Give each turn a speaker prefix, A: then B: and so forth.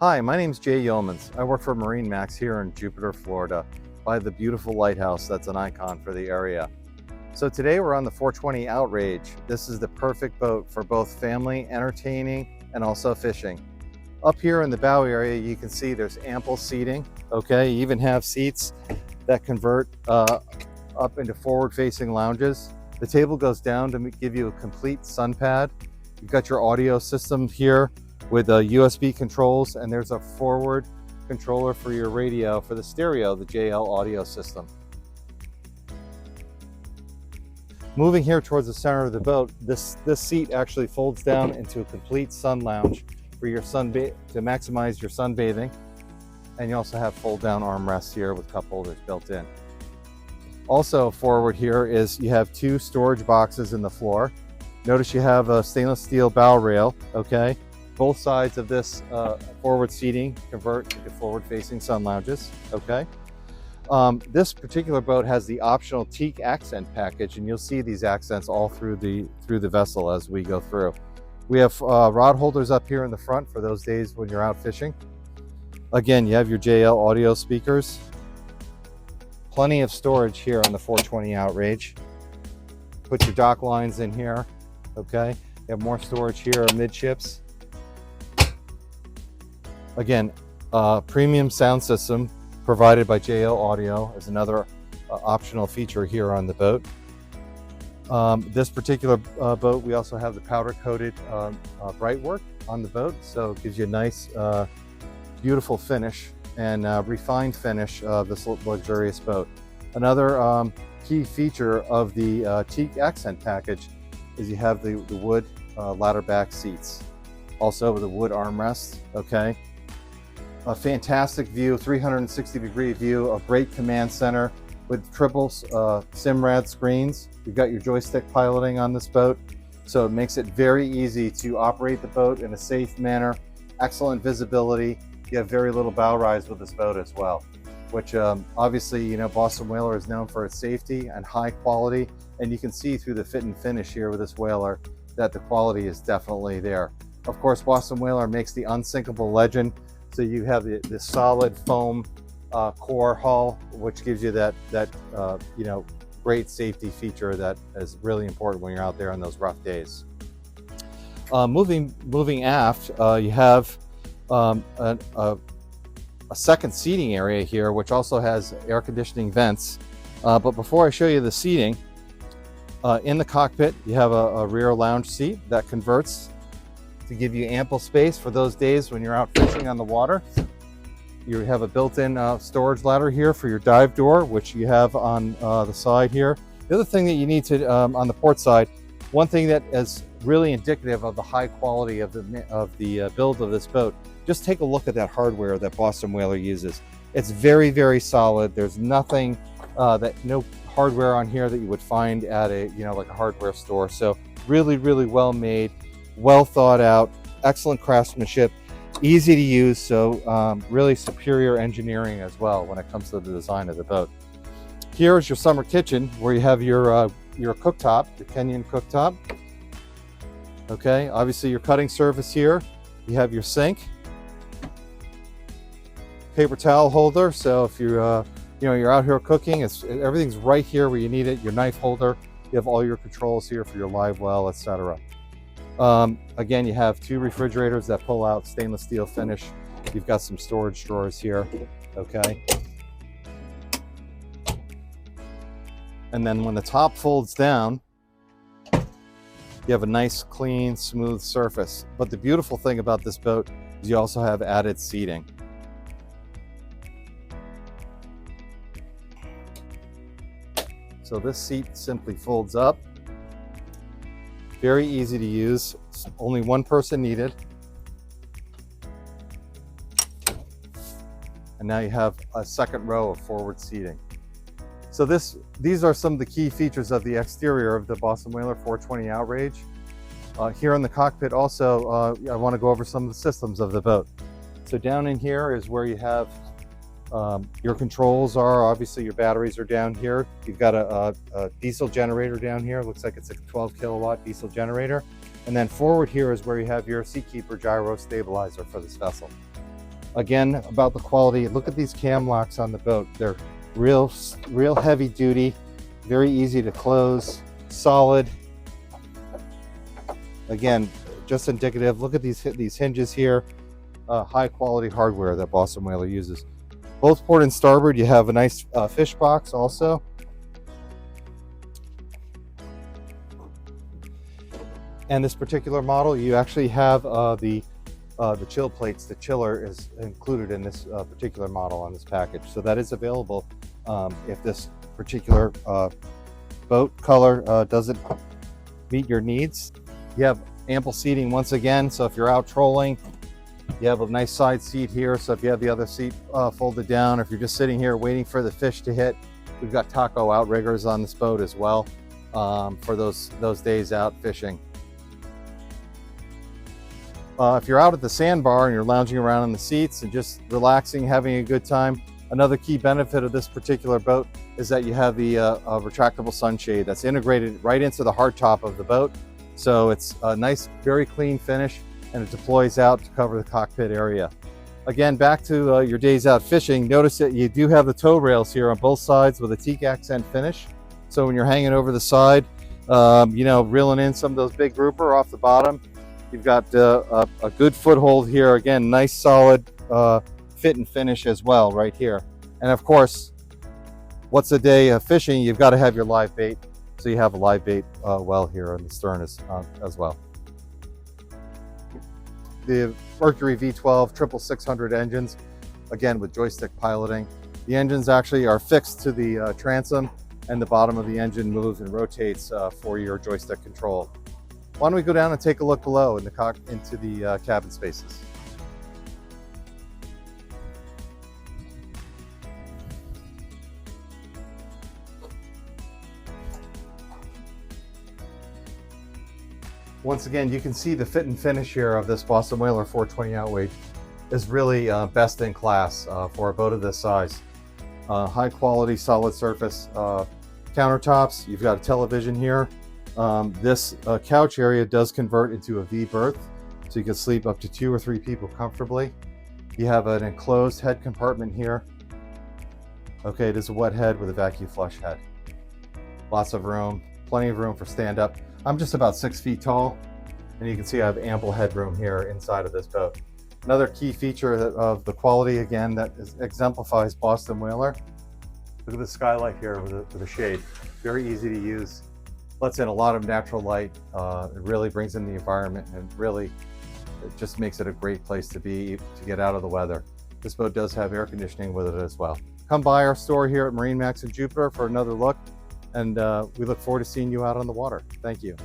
A: Hi, my name is Jay Yeomans. I work for MarineMax here in Jupiter, Florida, by the beautiful lighthouse that's an icon for the area. So today we're on the 420 Outrage. This is the perfect boat for both family, entertaining, and also fishing. Up here in the bow area, you can see there's ample seating. Okay, you even have seats that convert up into forward-facing lounges. The table goes down to give you a complete sun pad. You've got your audio system here with USB controls, and there's a forward controller for your radio for the stereo, the JL audio system. Moving here towards the center of the boat, this seat actually folds down into a complete sun lounge for your to maximize your sunbathing. And you also have fold down armrests here with cup holders built in. Also forward here is you have two storage boxes in the floor. Notice you have a stainless steel bow rail, okay? Both sides of this forward seating convert into forward-facing sun lounges, okay? This particular boat has the optional teak accent package, and you'll see these accents all through the vessel as we go through. We have rod holders up here in the front for those days when you're out fishing. Again, you have your JL audio speakers. Plenty of storage here on the 420 Outrage. Put your dock lines in here, okay? You have more storage here midships. Again, premium sound system provided by JL Audio is another optional feature here on the boat. This particular boat, we also have the powder coated bright work on the boat, so it gives you a nice, beautiful finish and refined finish of this luxurious boat. Another key feature of the teak accent package is you have the wood ladder back seats, also with the wood armrest, okay? A fantastic view, 360-degree view, a great command center with triple SIMRAD screens. You've got your joystick piloting on this boat, so it makes it very easy to operate the boat in a safe manner. Excellent visibility. You have very little bow rise with this boat as well, which obviously, you know, Boston Whaler is known for its safety and high quality, and you can see through the fit and finish here with this Whaler that the quality is definitely there. Of course, Boston Whaler makes the unsinkable legend. So you have the solid foam core hull, which gives you that you know, great safety feature that is really important when you're out there on those rough days. Moving aft, you have a second seating area here, which also has air conditioning vents. But before I show you the seating, in the cockpit, you have a rear lounge seat that converts to give you ample space for those days when you're out fishing on the water. You have a built-in storage ladder here for your dive door, which you have on the side here. The other thing that you need to, on the port side, one thing that is really indicative of the high quality of the build of this boat, just take a look at that hardware that Boston Whaler uses. It's very, very solid. There's nothing, no hardware on here that you would find at a, you know, like a hardware store. So really, really well made. Well thought out, excellent craftsmanship, easy to use, so really superior engineering as well when it comes to the design of the boat. Here is your summer kitchen where you have your cooktop, your Kenyan cooktop. Okay, obviously your cutting surface here. You have your sink, paper towel holder. So if you're you know, you're out here cooking, everything's right here where you need it. Your knife holder. You have all your controls here for your live well, etc. Again, you have two refrigerators that pull out, stainless steel finish. You've got some storage drawers here, okay? And then when the top folds down, you have a nice, clean, smooth surface. But the beautiful thing about this boat is you also have added seating. So this seat simply folds up. Very easy to use, only one person needed. And now you have a second row of forward seating. So these are some of the key features of the exterior of the Boston Whaler 420 Outrage. Here in the cockpit also, I want to go over some of the systems of the boat. So down in here is where you have your controls are. Obviously your batteries are down here. You've got a diesel generator down here. Looks like it's a 12 kilowatt diesel generator. And then forward here is where you have your Seakeeper gyro stabilizer for this vessel. Again, about the quality, look at these cam locks on the boat. They're real heavy duty, very easy to close, solid. Again, just indicative. Look at these hinges here. High quality hardware that Boston Whaler uses. Both port and starboard, you have a nice fish box also. And this particular model, you actually have the chill plates. The chiller is included in this particular model on this package. So that is available if this particular boat color doesn't meet your needs. You have ample seating once again. So if you're out trolling, you have a nice side seat here. So if you have the other seat folded down, or if you're just sitting here waiting for the fish to hit, we've got taco outriggers on this boat as well for those days out fishing. If you're out at the sandbar and you're lounging around in the seats and just relaxing, having a good time, another key benefit of this particular boat is that you have the retractable sunshade that's integrated right into the hardtop of the boat. So it's a nice, very clean finish, and it deploys out to cover the cockpit area. Again, back to your days out fishing, notice that you do have the tow rails here on both sides with a teak accent finish. So when you're hanging over the side, you know, reeling in some of those big grouper off the bottom, you've got a good foothold here. Again, nice solid fit and finish as well right here. And of course, what's a day of fishing? You've got to have your live bait. So you have a live bait well here on the stern as well. The Mercury V12 600 engines, again with joystick piloting. The engines actually are fixed to the transom, and the bottom of the engine moves and rotates for your joystick control. Why don't we go down and take a look below in into the cabin spaces. Once again, you can see the fit and finish here of this Boston Whaler 420 Outrage is really best in class for a boat of this size. High quality, solid surface countertops. You've got a television here. This couch area does convert into a V berth, so you can sleep up to 2 or 3 people comfortably. You have an enclosed head compartment here. Okay, it is a wet head with a vacuum flush head. Lots of room, plenty of room for stand up. I'm just about 6 feet tall, and you can see I have ample headroom here inside of this boat. Another key feature of the quality, again, that exemplifies Boston Whaler. Look at the skylight here with a shade. Very easy to use. Lets in a lot of natural light. It really brings in the environment, and really it just makes it a great place to be to get out of the weather. This boat does have air conditioning with it as well. Come by our store here at MarineMax in Jupiter for another look, and we look forward to seeing you out on the water. Thank you.